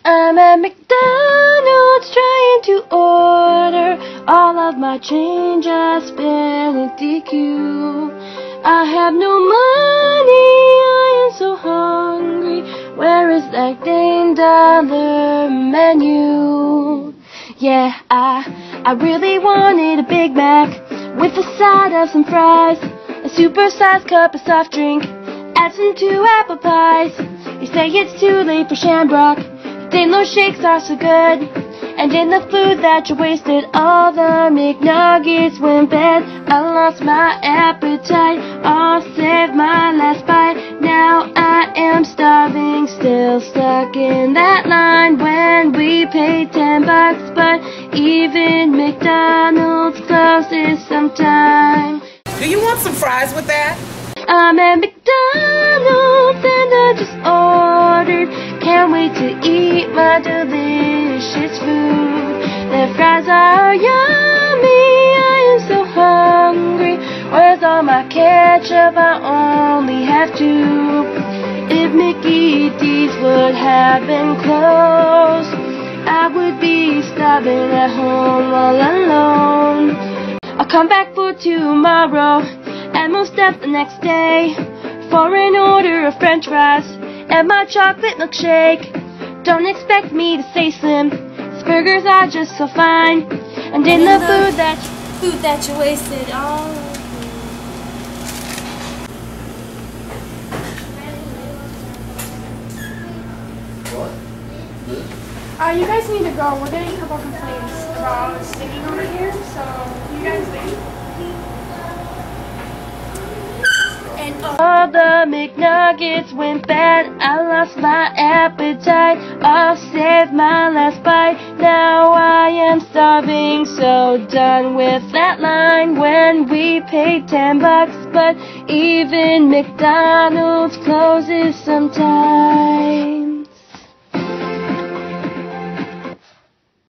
I'm at McDonald's trying to order. All of my change I spent at DQ. I have no money, I am so hungry. Where is that dang dollar menu? Yeah, I really wanted a Big Mac with a side of some fries, a super-sized cup of soft drink, add some 2 apple pies. You say it's too late for Shamrock, dang those shakes are so good. And in the food that you wasted, all the McNuggets went bad. I lost my appetite, I'll save my last bite. Now I am starving, still stuck in that line when we paid $10. But even McDonald's closes sometime. Do you want some fries with that? I'm at McDonald's and I just ordered. Can't wait to eat my delicious food. The fries are yummy, I am so hungry. Where's all my ketchup? I only have 2. If Mickey D's would have been closed, I would be starving at home all alone. I'll come back for tomorrow and most up the next day for an order of french fries and my chocolate milkshake. Don't expect me to say slim, these burgers are just so fine. And in the food that you wasted all. You guys need to go. We're getting a couple complaints about singing over here, so you guys leave. All the McNuggets went bad, I lost my appetite, I'll save my last bite. Now I am starving, so done with that line when we paid $10. But even McDonald's closes sometime.